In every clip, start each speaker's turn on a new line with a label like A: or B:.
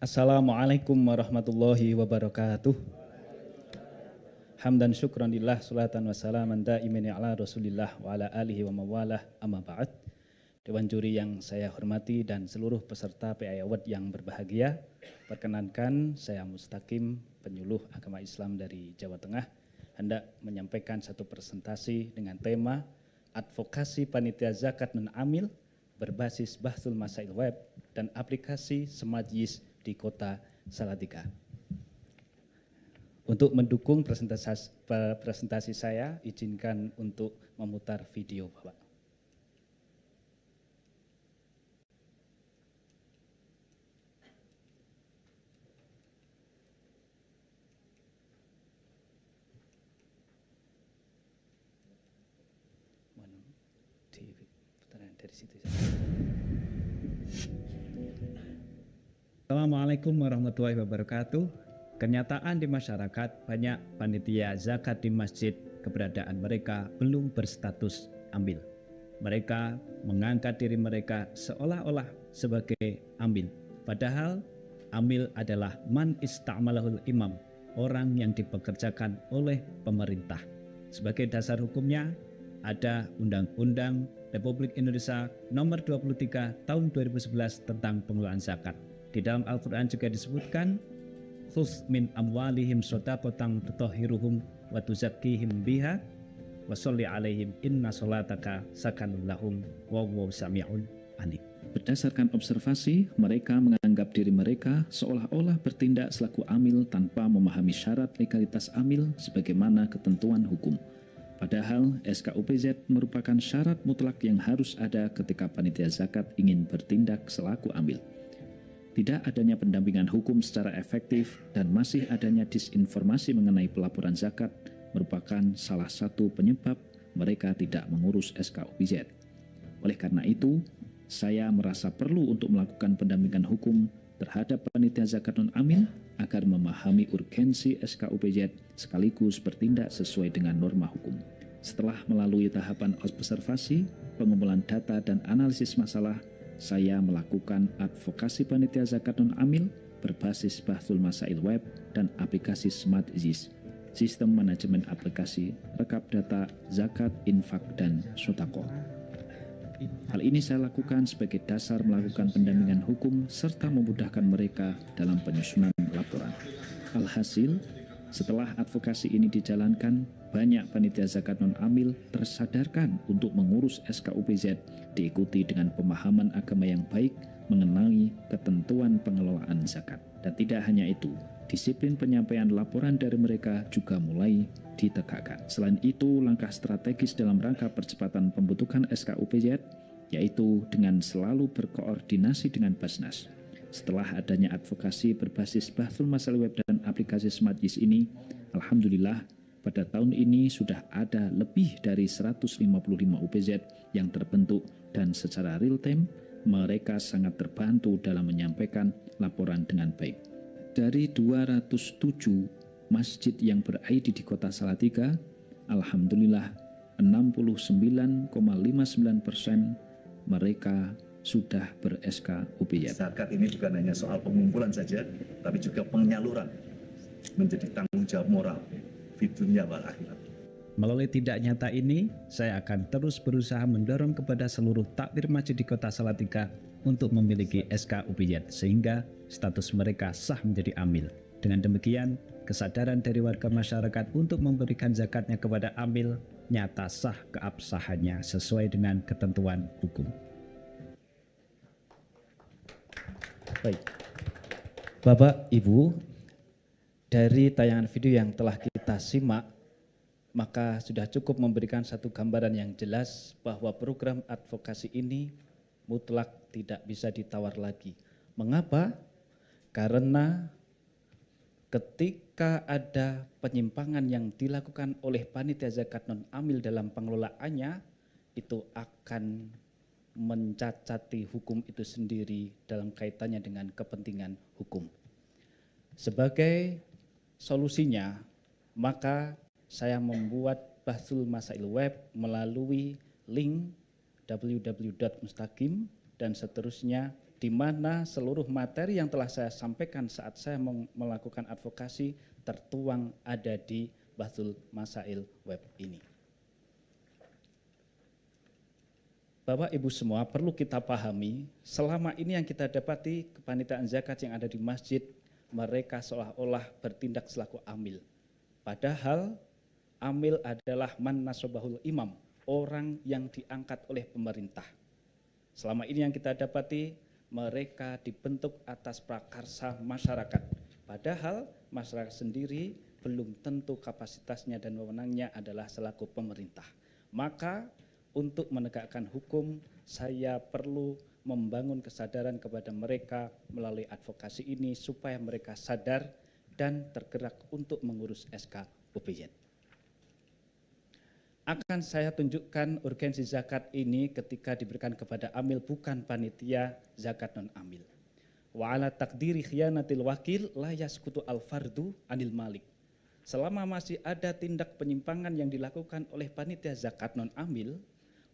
A: Assalamualaikum warahmatullahi wabarakatuh. Hamdan syukran lillah, salatan wassalaman daimin ala rasulillah wa ala alihi wa mawalah, amma ba'd. Dewan juri yang saya hormati dan seluruh peserta PI Award yang berbahagia, perkenankan saya Mustaqim, penyuluh agama Islam dari Jawa Tengah, hendak menyampaikan satu presentasi dengan tema Advokasi Panitia Zakat Non-Amil berbasis Bahsul Masail Web dan aplikasi Semajlis di Kota Salatiga. Untuk mendukung presentasi saya, izinkan untuk memutar video, Bapak. Dari situ.
B: Assalamualaikum warahmatullahi wabarakatuh. Kenyataan di masyarakat banyak panitia zakat di masjid keberadaan mereka belum berstatus amil. Mereka mengangkat diri mereka seolah-olah sebagai amil. Padahal amil adalah man ista'malahul imam, orang yang dipekerjakan oleh pemerintah. Sebagai dasar hukumnya ada Undang-Undang Republik Indonesia Nomor 23 Tahun 2011 tentang pengelolaan zakat. Di dalam Al-Quran juga disebutkan, khudz min amwalihim shadaqatan tutahhiruhum wa tuzakkihim biha wa sholli alaihim inna sholataka sakanun lahum wallahu sami'un alim.
C: Berdasarkan observasi, mereka menganggap diri mereka seolah-olah bertindak selaku amil tanpa memahami syarat legalitas amil sebagaimana ketentuan hukum. Padahal SKUPZ merupakan syarat mutlak yang harus ada ketika panitia zakat ingin bertindak selaku amil. Tidak adanya pendampingan hukum secara efektif dan masih adanya disinformasi mengenai pelaporan zakat merupakan salah satu penyebab mereka tidak mengurus SKUPZ. Oleh karena itu, saya merasa perlu untuk melakukan pendampingan hukum terhadap panitia zakat non-amil agar memahami urgensi SKUPZ sekaligus bertindak sesuai dengan norma hukum. Setelah melalui tahapan observasi, pengumpulan data dan analisis masalah, saya melakukan advokasi panitia zakat non-amil berbasis Bahsul Masail Web dan aplikasi Semajlis, sistem manajemen aplikasi, rekap data, zakat, infak, dan sodaqoh. Hal ini saya lakukan sebagai dasar melakukan pendampingan hukum serta memudahkan mereka dalam penyusunan laporan. Alhasil, setelah advokasi ini dijalankan, banyak panitia zakat non-amil tersadarkan untuk mengurus SKUPZ, diikuti dengan pemahaman agama yang baik mengenai ketentuan pengelolaan zakat. Dan tidak hanya itu, disiplin penyampaian laporan dari mereka juga mulai ditegakkan. Selain itu, langkah strategis dalam rangka percepatan pembentukan SKUPZ yaitu dengan selalu berkoordinasi dengan Basnas. Setelah adanya advokasi berbasis Bahsul Masail Web dan aplikasi Semajlis ini, alhamdulillah pada tahun ini sudah ada lebih dari 155 UPZ yang terbentuk dan secara real time mereka sangat terbantu dalam menyampaikan laporan dengan baik. Dari 207 masjid yang ber-ID di Kota Salatiga, alhamdulillah 69,59% mereka sudah ber-SK UPZ.
D: Zakat ini bukan hanya soal pengumpulan saja, tapi juga penyaluran menjadi tanggung jawab moral di dunia wal akhirat.
B: Melalui tindak nyata ini, saya akan terus berusaha mendorong kepada seluruh takmir masjid di Kota Salatiga untuk memiliki SK UPZ sehingga status mereka sah menjadi amil. Dengan demikian, kesadaran dari warga masyarakat untuk memberikan zakatnya kepada amil nyata sah keabsahannya sesuai dengan ketentuan hukum.
A: Baik, Bapak, Ibu, dari tayangan video yang telah kita simak, maka sudah cukup memberikan satu gambaran yang jelas bahwa program advokasi ini mutlak tidak bisa ditawar lagi. Mengapa? Karena ketika ada penyimpangan yang dilakukan oleh panitia zakat non-amil dalam pengelolaannya, itu akan mencacati hukum itu sendiri dalam kaitannya dengan kepentingan hukum. Sebagai solusinya, maka saya membuat Bahsul Masail Web melalui link www.mustaqim dan seterusnya di mana seluruh materi yang telah saya sampaikan saat saya melakukan advokasi tertuang ada di Bahthul Masail web ini. Bapak Ibu semua, perlu kita pahami, selama ini yang kita dapati kepanitaan zakat yang ada di masjid, mereka seolah-olah bertindak selaku amil. Padahal amil adalah man nasobahul imam, orang yang diangkat oleh pemerintah. Selama ini yang kita dapati, mereka dibentuk atas prakarsa masyarakat. Padahal masyarakat sendiri belum tentu kapasitasnya dan wewenangnya adalah selaku pemerintah. Maka untuk menegakkan hukum, saya perlu membangun kesadaran kepada mereka melalui advokasi ini supaya mereka sadar dan tergerak untuk mengurus SK UPZ. Akan saya tunjukkan urgensi zakat ini ketika diberikan kepada amil bukan panitia zakat non-amil. Wa ala takdiri khiyanatil wakil la yaskutu al-fardu anil malik. Selama masih ada tindak penyimpangan yang dilakukan oleh panitia zakat non-amil,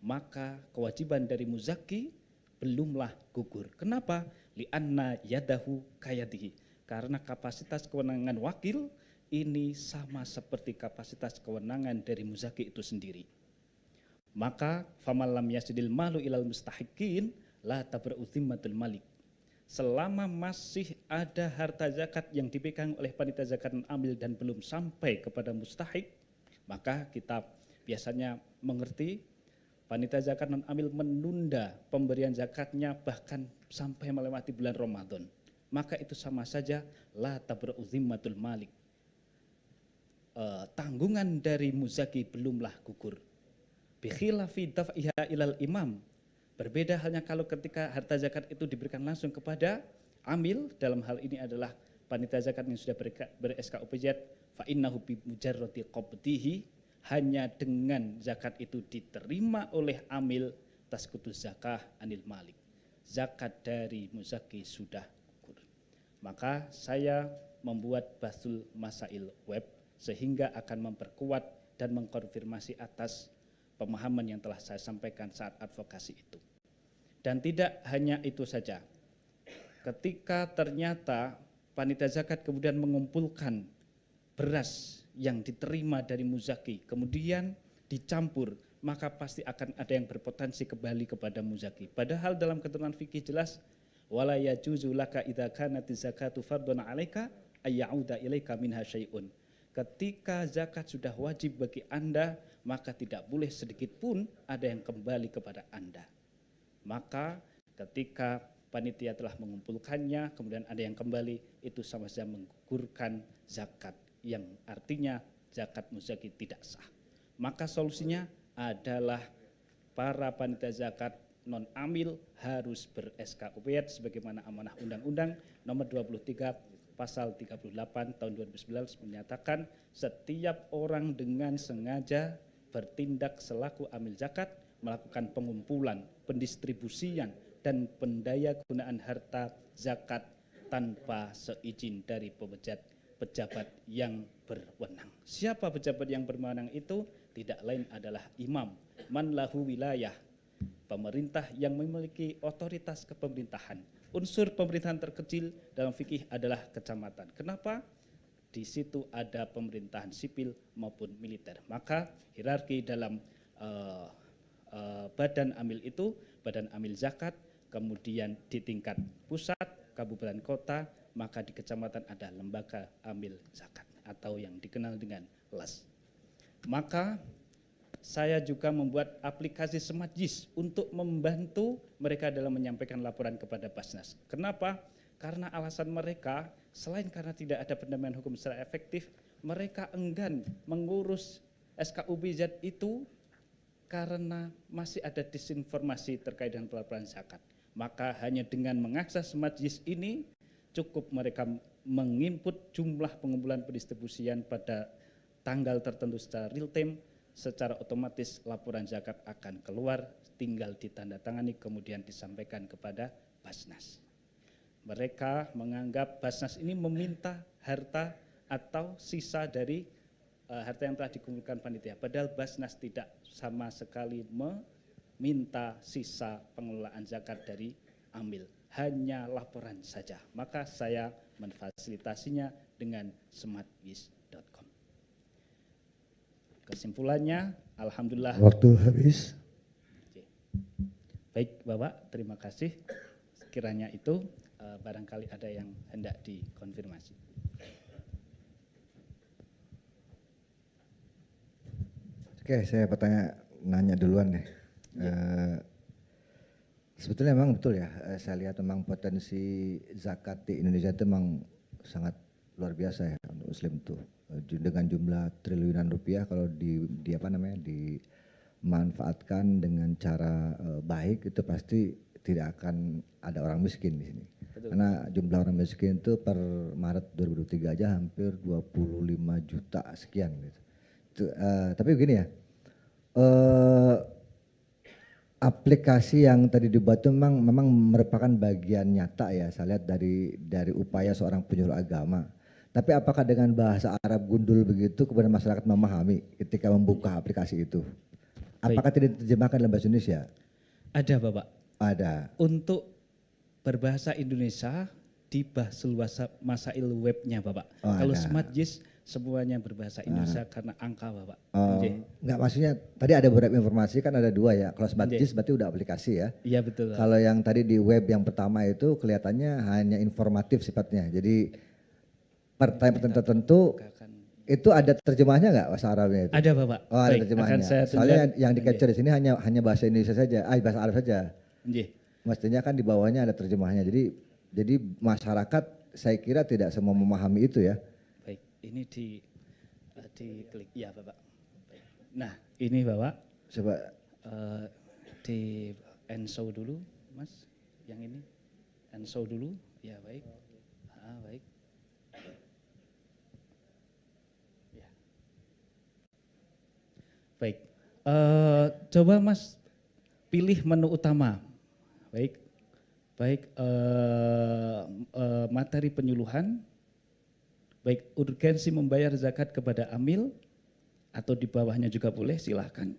A: maka kewajiban dari muzaki belumlah gugur. Kenapa? Li'anna yadahu kayadihi. Karena kapasitas kewenangan wakil ini sama seperti kapasitas kewenangan dari muzaki itu sendiri. Maka faman lam yasidil malu ilal mustahiqin la tabra'u zimmatul malik. Selama masih ada harta zakat yang dipegang oleh panitia zakat non-amil dan belum sampai kepada mustahik, maka kita biasanya mengerti panitia zakat non-amil menunda pemberian zakatnya bahkan sampai melewati bulan Ramadan. Maka itu sama saja la tabra'u zimmatul malik. Tanggungan dari muzaki belumlah gugur. Bi khilafi daf'iha ilal imam. Berbeda halnya kalau ketika harta zakat itu diberikan langsung kepada amil, dalam hal ini adalah panitia zakat yang sudah ber-SK UPZ, fa innahu bi mujarrati qabdihi, hanya dengan zakat itu diterima oleh amil tasqutu zakah anil malik. Zakat dari muzaki sudah gugur. Maka saya membuat Bahthul Masail web sehingga akan memperkuat dan mengkonfirmasi atas pemahaman yang telah saya sampaikan saat advokasi itu. Dan tidak hanya itu saja. Ketika ternyata panitia zakat kemudian mengumpulkan beras yang diterima dari muzaki, kemudian dicampur, maka pasti akan ada yang berpotensi kembali kepada muzaki. Padahal dalam ketentuan fikih jelas, wala yajuzu laka idza kanat zakatu fardun 'alaika ayyauda ilaika minha syai'un. Ketika zakat sudah wajib bagi Anda, maka tidak boleh sedikit pun ada yang kembali kepada Anda. Maka ketika panitia telah mengumpulkannya, kemudian ada yang kembali, itu sama saja menggugurkan zakat, yang artinya zakat muzaki tidak sah. Maka solusinya adalah para panitia zakat non-amil harus ber-SK UPZ sebagaimana amanah Undang-Undang nomor 23 pasal 38 tahun 2019 menyatakan setiap orang dengan sengaja bertindak selaku amil zakat melakukan pengumpulan, pendistribusian dan pendayagunaan harta zakat tanpa seizin dari pejabat yang berwenang. Siapa pejabat yang berwenang itu? Tidak lain adalah imam, man lahu wilayah, pemerintah yang memiliki otoritas kepemerintahan. Unsur pemerintahan terkecil dalam fikih adalah kecamatan. Kenapa? Di situ ada pemerintahan sipil maupun militer. Maka hierarki dalam badan amil itu, badan amil zakat, kemudian di tingkat pusat, kabupaten kota, maka di kecamatan ada lembaga amil zakat atau yang dikenal dengan LAS. Maka saya juga membuat aplikasi Sematjis untuk membantu mereka dalam menyampaikan laporan kepada Basnas. Kenapa? Karena alasan mereka, selain karena tidak ada pendampingan hukum secara efektif, mereka enggan mengurus SKUBZ itu karena masih ada disinformasi terkait dengan pelaporan zakat. Maka hanya dengan mengakses Sematjis ini, cukup mereka menginput jumlah pengumpulan pendistribusian pada tanggal tertentu secara real time, secara otomatis laporan zakat akan keluar, tinggal ditandatangani kemudian disampaikan kepada Basnas. Mereka menganggap Basnas ini meminta harta atau sisa dari harta yang telah dikumpulkan panitia. Padahal Basnas tidak sama sekali meminta sisa pengelolaan zakat dari amil. hanya laporan saja. Maka saya memfasilitasinya dengan smartwish.com. Kesimpulannya, alhamdulillah.
E: Waktu habis.
A: Baik Bapak, terima kasih. Sekiranya itu barangkali ada yang hendak dikonfirmasi.
E: Oke, saya nanya duluan deh. Sebetulnya memang betul ya, saya lihat memang potensi zakat di Indonesia itu memang sangat luar biasa ya untuk Muslim itu. Dengan jumlah triliunan rupiah kalau dimanfaatkan dengan cara baik itu pasti tidak akan ada orang miskin di sini. Betul. Karena jumlah orang miskin itu per Maret 2023 aja hampir 25 juta sekian gitu. Tapi begini ya, aplikasi yang tadi dibuat itu memang merupakan bagian nyata ya, saya lihat dari upaya seorang penyuluh agama. Tapi apakah dengan bahasa Arab gundul begitu kemudian masyarakat memahami ketika membuka aplikasi itu? Apakah tidak diterjemahkan dalam bahasa Indonesia?
A: Ada Bapak.
E: Ada.
A: Untuk berbahasa Indonesia di Bahsul Masail webnya Bapak. Kalau SmartJIS semuanya berbahasa Indonesia karena angka Bapak.
E: Enggak, maksudnya tadi ada beberapa informasi kan ada dua ya. Kalau SmartJIS berarti udah aplikasi ya.
A: Iya betul.
E: Kalau yang tadi di web yang pertama itu kelihatannya hanya informatif sifatnya. Jadi pertanyaan tertentu itu ada terjemahnya nggak bahasa Arabnya itu?
A: Ada Bapak.
E: Oh, ada terjemahnya. Soalnya yang di capture di sini hanya bahasa Indonesia saja, bahasa Arab saja. Mestinya kan di bawahnya ada terjemahnya. Jadi masyarakat saya kira tidak semua memahami itu ya.
A: Baik, ini diklik ya Bapak. Baik. Nah ini Bapak.
E: Coba
A: di enshow dulu Mas, yang ini enshow dulu. Ya baik. Baik. Ya. Baik. Coba Mas pilih menu utama. Baik materi penyuluhan, baik urgensi membayar zakat kepada amil, atau di bawahnya juga boleh, silahkan.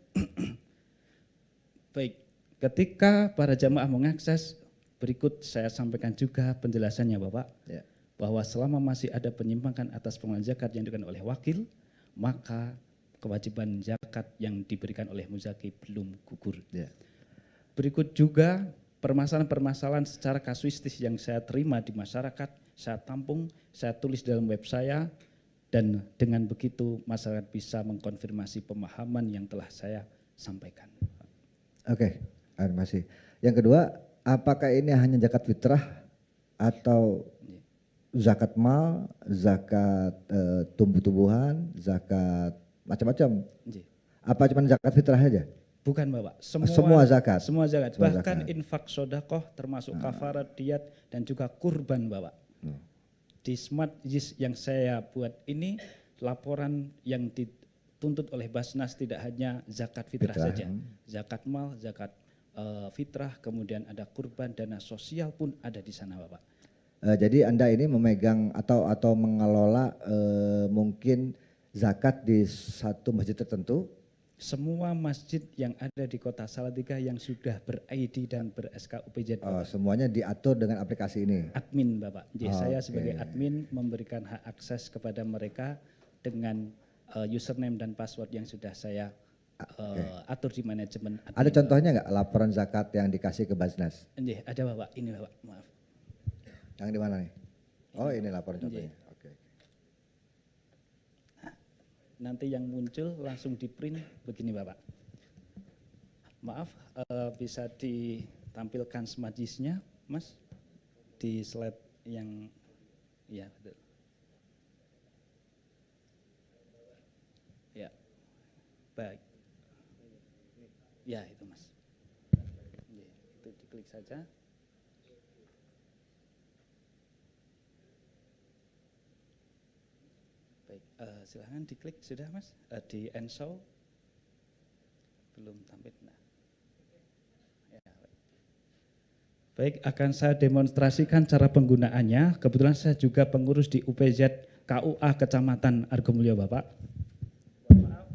A: Baik, ketika para jamaah mengakses, berikut saya sampaikan juga penjelasannya Bapak, ya, bahwa selama masih ada penyimpangan atas pengelolaan zakat yang diberikan oleh wakil, maka kewajiban zakat yang diberikan oleh muzaki belum gugur. Ya. Berikut juga permasalahan-permasalahan secara kasuistis yang saya terima di masyarakat, saya tampung, saya tulis dalam web saya, dan dengan begitu masyarakat bisa mengkonfirmasi pemahaman yang telah saya sampaikan.
E: Oke, masih. Yang kedua, apakah ini hanya zakat fitrah atau zakat mal, zakat tumbuh-tumbuhan, zakat macam-macam? Apa cuma zakat fitrah saja?
A: Bukan Bapak,
E: semua zakat.
A: Semua zakat. Bahkan infak sodakoh termasuk kafarat, diat, dan juga kurban Bapak. Di SmartJIS yang saya buat ini, laporan yang dituntut oleh Basnas tidak hanya zakat fitrah saja. Zakat mal, zakat fitrah, kemudian ada kurban, dana sosial pun ada di sana Bapak.
E: Jadi Anda ini memegang atau mengelola mungkin zakat di satu masjid tertentu?
A: Semua masjid yang ada di Kota Salatiga yang sudah ber-ID dan ber-SK UPZ.
E: Semuanya diatur dengan aplikasi ini?
A: Admin Bapak. Jadi saya sebagai admin memberikan hak akses kepada mereka dengan username dan password yang sudah saya atur di manajemen admin.
E: Ada contohnya nggak laporan zakat yang dikasih ke Basnas?
A: Ada Bapak, ini Bapak, maaf.
E: Yang di mana nih? Oh ini laporan contohnya.
A: Nanti yang muncul langsung di print begini Bapak. Maaf, bisa ditampilkan SmartJIS-nya Mas di slide yang, ya betul. Ya, baik. Ya itu Mas. Itu diklik saja. Baik, silahkan diklik sudah Mas, di enshow belum tampil. Nah. Ya, baik, akan saya demonstrasikan cara penggunaannya. Kebetulan saya juga pengurus di UPZ KUA Kecamatan Argomulyo Bapak. Maaf,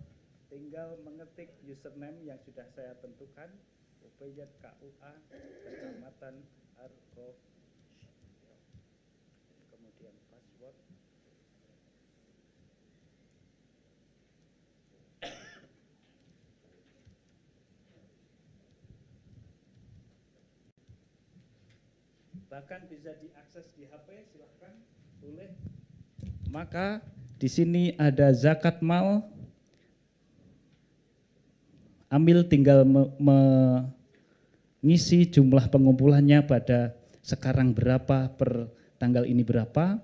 A: tinggal mengetik username yang sudah saya tentukan. Upayat KUA Kecamatan Argo, kemudian password. Bahkan bisa diakses di HP, silahkan, boleh. Maka di sini ada zakat mal. Amil tinggal mengisi jumlah pengumpulannya pada sekarang berapa, per tanggal ini berapa.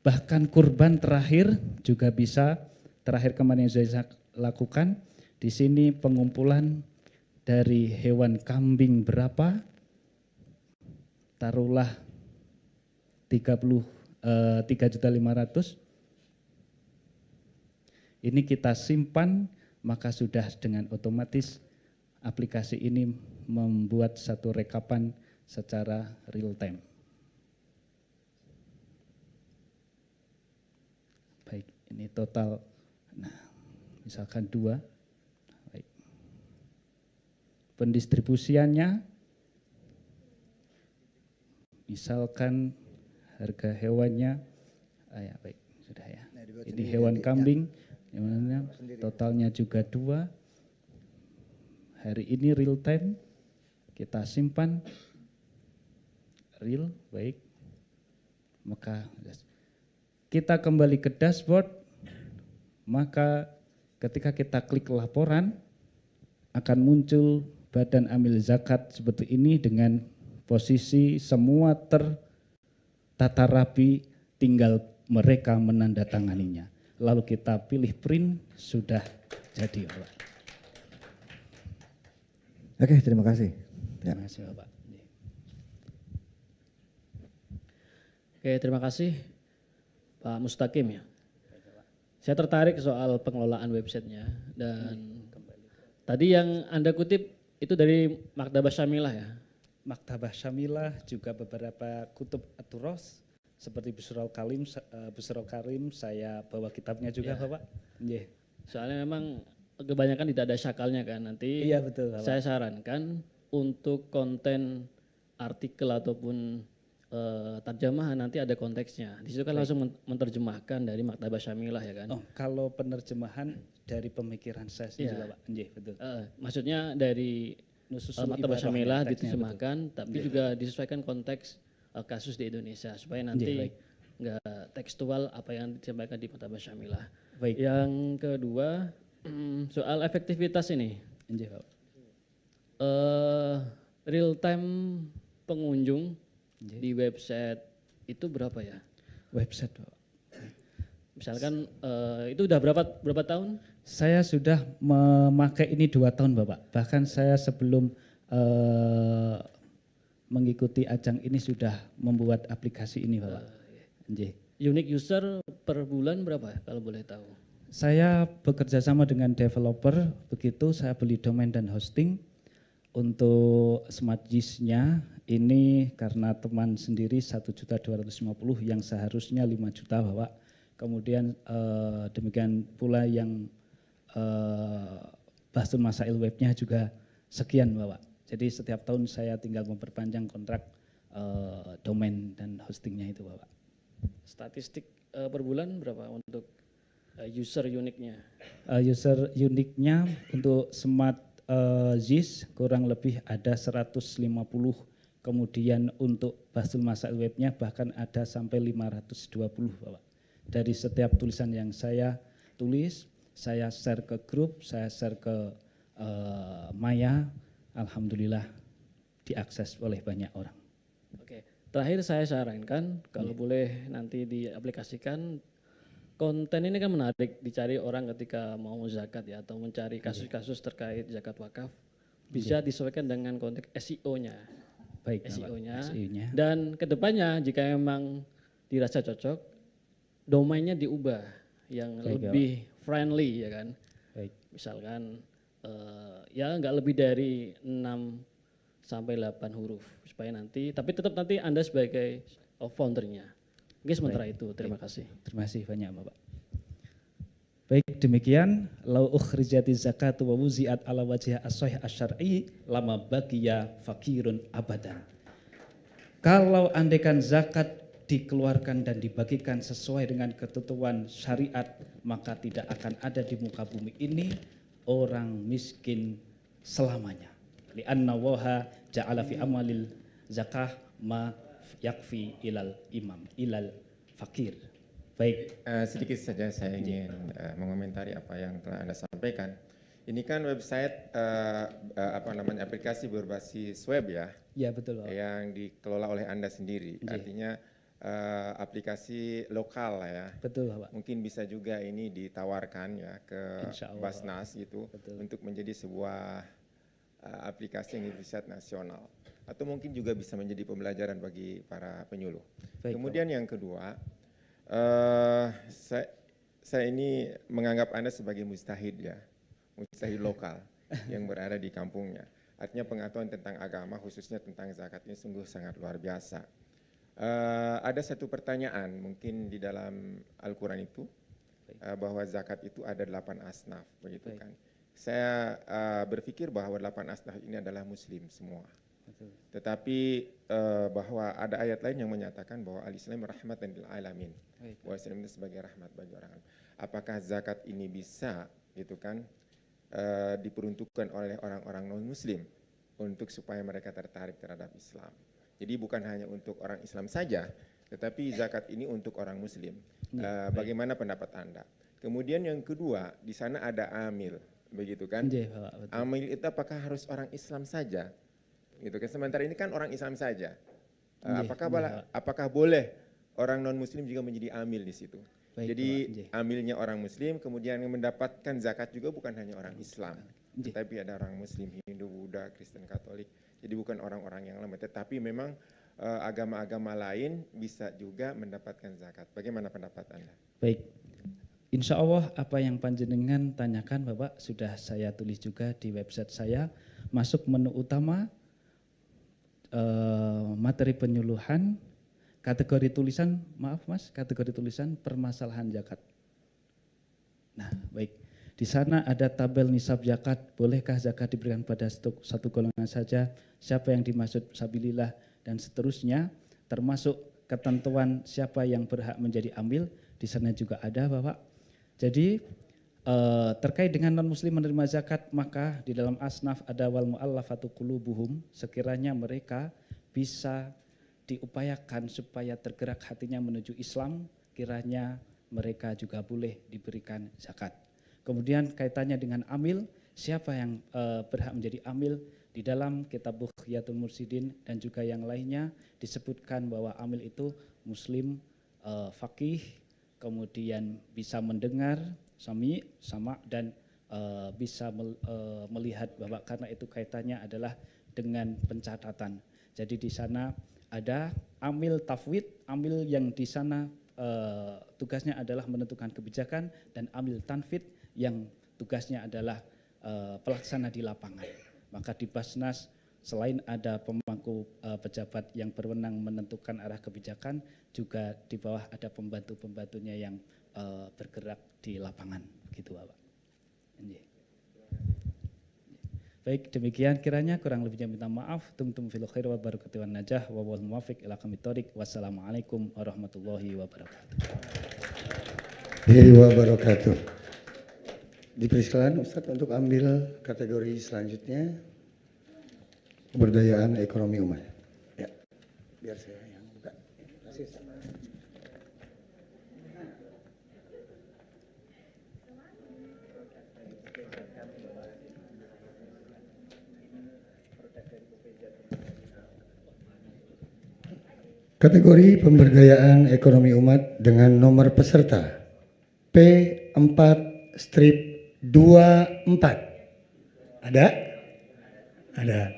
A: Bahkan kurban terakhir juga bisa, terakhir kemarin yang saya lakukan. Di sini pengumpulan dari hewan kambing berapa, taruhlah 3.500.000. Ini kita simpan, maka sudah dengan otomatis aplikasi ini membuat satu rekapan secara real time. Baik, ini total, nah misalkan 2. Baik. Pendistribusiannya, misalkan harga hewannya, ya baik, sudah ya. Ini hewan kambing, totalnya juga 2. Hari ini real time, kita simpan, real, baik. Maka kita kembali ke dashboard, maka ketika kita klik laporan, akan muncul badan amil zakat seperti ini dengan posisi semua tertata rapi, tinggal mereka menandatanganinya. Lalu kita pilih print, sudah jadi, Bapak.
E: Oke, terima kasih.
A: Terima kasih, Bapak.
F: Oke, terima kasih Pak Mustaqim ya. Saya tertarik soal pengelolaan websitenya, dan tadi yang Anda kutip itu dari Maktabah Syamilah ya.
A: Maktabah Syamilah, juga beberapa kutub Aturos seperti Busrul Karim, saya bawa kitabnya juga,
F: Ya.
A: Bapak. Yeah.
F: Soalnya memang kebanyakan tidak ada syakalnya kan. Nanti
A: Iya, betul, Bapak.
F: saya sarankan untuk konten artikel ataupun terjemahan nanti ada konteksnya. Di situ kan langsung menerjemahkan dari Maktabah Syamilah ya kan.
A: Oh, kalau penerjemahan dari pemikiran saya sendiri,
F: Iya.
A: Bapak. Yeah, betul.
F: Maksudnya dari
A: Nususul
F: Maktabah
A: ibarah,
F: Syamilah
A: teksnya,
F: diterjemahkan, tapi juga disesuaikan konteks kasus di Indonesia supaya nanti
A: baik.
F: nggak tekstual apa yang disampaikan di Maktabah Syamilah.
A: Baik.
F: Yang kedua soal efektivitas ini,
A: Yeah, Bapak.
F: real time pengunjung
A: Yeah.
F: di website itu berapa ya?
A: Website, Bapak.
F: Misalkan itu udah berapa tahun?
A: Saya sudah memakai ini 2 tahun, Bapak. Bahkan saya sebelum mengikuti ajang ini sudah membuat aplikasi ini, Bapak. Nggih.
F: Unique user per bulan berapa kalau boleh tahu?
A: Saya bekerja sama dengan developer, begitu saya beli domain dan hosting. Untuk Smart JIS-nya ini karena teman sendiri 1.250.000 yang seharusnya 5 juta, Bapak. Kemudian demikian pula yang Bahsul Masail webnya juga sekian, Bapak. Jadi setiap tahun saya tinggal memperpanjang kontrak domain dan hostingnya itu, Bapak.
F: Statistik per bulan berapa untuk user uniknya?
A: User uniknya untuk Smart JIS kurang lebih ada 150, kemudian untuk Bahsul Masail webnya bahkan ada sampai 520, Bapak. Dari setiap tulisan yang saya tulis, saya share ke grup, saya share ke Maya, alhamdulillah diakses oleh banyak orang.
F: Oke, terakhir saya sarankan kalau boleh nanti diaplikasikan, konten ini kan menarik dicari orang ketika mau zakat ya, atau mencari kasus-kasus terkait zakat wakaf, bisa disesuaikan dengan konteks SEO-nya.
A: Baik,
F: SEO-nya.
A: SEO-nya.
F: Dan kedepannya jika memang dirasa cocok, domainnya diubah yang
A: Baik,
F: lebih friendly ya kan.
A: Baik.
F: Misalkan ya nggak lebih dari 6 sampai 8 huruf supaya nanti, tapi tetap nanti Anda sebagai foundernya. Oke, sementara itu terima kasih.
A: Terima kasih banyak, Bapak. Baik, demikian lau ukhrijatiz zakatu wa wuzi'at ala wajhiha as-sahih asy-syar'i lama baqiya fakirun abadan. Kalau andaikan zakat dikeluarkan dan dibagikan sesuai dengan ketentuan syariat, maka tidak akan ada di muka bumi ini orang miskin selamanya. Li'anna waha ja'ala fi amalil zakah ma yakfi ilal imam, ilal fakir. Baik.
G: Sedikit saja saya ingin mengomentari apa yang telah Anda sampaikan. Ini kan website aplikasi berbasis web ya.
A: Ya betul Pak.
G: Yang dikelola oleh Anda sendiri. Artinya aplikasi lokal lah ya.
A: Betul Pak.
G: Mungkin bisa juga ini ditawarkan ya ke Basnas gitu untuk menjadi sebuah aplikasi yang riset nasional. Atau mungkin juga bisa menjadi pembelajaran bagi para penyuluh. Baik, kemudian yang kedua, saya ini menganggap Anda sebagai mujtahid ya, mujtahid lokal yang berada di kampungnya. Artinya pengetahuan tentang agama khususnya tentang zakat ini sungguh sangat luar biasa. Ada satu pertanyaan mungkin di dalam Al-Quran itu bahwa zakat itu ada 8 asnaf begitu kan. Saya berpikir bahwa 8 asnaf ini adalah muslim semua. Tetapi bahwa ada ayat lain yang menyatakan bahwa al-Islam rahmatan lil alamin. Bahwa Islam itu sebagai rahmat bagi orang. Apakah zakat ini bisa gitu kan diperuntukkan oleh orang-orang non muslim untuk supaya mereka tertarik terhadap Islam. Jadi bukan hanya untuk orang Islam saja, tetapi zakat ini untuk orang muslim. Bagaimana pendapat Anda? Kemudian yang kedua, di sana ada amil, begitu kan? Amil itu apakah harus orang Islam saja? Gitu kan, sementara ini kan orang Islam saja. Apakah boleh orang non muslim juga menjadi amil di situ? Jadi amilnya orang muslim, kemudian yang mendapatkan zakat juga bukan hanya orang Islam, tetapi ada orang muslim, Hindu, Buddha, Kristen, Katolik. Jadi bukan orang-orang yang lama, tetapi memang agama-agama lain bisa juga mendapatkan zakat. Bagaimana pendapat Anda?
A: Baik, insya Allah apa yang panjenengan tanyakan Bapak sudah saya tulis juga di website saya. Masuk menu utama, materi penyuluhan, kategori tulisan, maaf Mas, kategori tulisan permasalahan zakat. Nah, baik. Di sana ada tabel nisab zakat, bolehkah zakat diberikan pada satu golongan saja, siapa yang dimaksud sabilillah, dan seterusnya, termasuk ketentuan siapa yang berhak menjadi amil, di sana juga ada Bapak. Jadi terkait dengan non-muslim menerima zakat, maka di dalam asnaf ada wal mu'allafatu qulubuhum, sekiranya mereka bisa diupayakan supaya tergerak hatinya menuju Islam, kiranya mereka juga boleh diberikan zakat. Kemudian kaitannya dengan amil, siapa yang berhak menjadi amil, di dalam kitab Bughyatul Mursidin dan juga yang lainnya disebutkan bahwa amil itu muslim, faqih, kemudian bisa mendengar, sama dan bisa melihat bahwa karena itu kaitannya adalah dengan pencatatan. Jadi di sana ada amil tafwid, amil yang di sana tugasnya adalah menentukan kebijakan, dan amil tanfid yang tugasnya adalah pelaksana di lapangan. Maka di Basnas selain ada pemangku pejabat yang berwenang menentukan arah kebijakan, juga di bawah ada pembantu-pembantunya yang bergerak di lapangan, gitu Bapak. Baik, demikian kiranya, kurang lebihnya minta maaf. Tumtum fil khair wa barakatuh wan najah wa wal muwafiq ila aqwamit thoriq. Wassalamualaikum warahmatullahi wabarakatuh.
H: Wabarakatuh. Dipersilakan Ustadz untuk ambil kategori selanjutnya, pemberdayaan ekonomi umat. Ya, biar saya yang buka. Terima kasih Ustadz. Kategori pemberdayaan ekonomi umat dengan nomor peserta P4-24. Ada? Ada.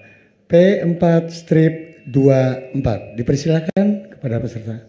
H: P4-24. Dipersilakan kepada peserta.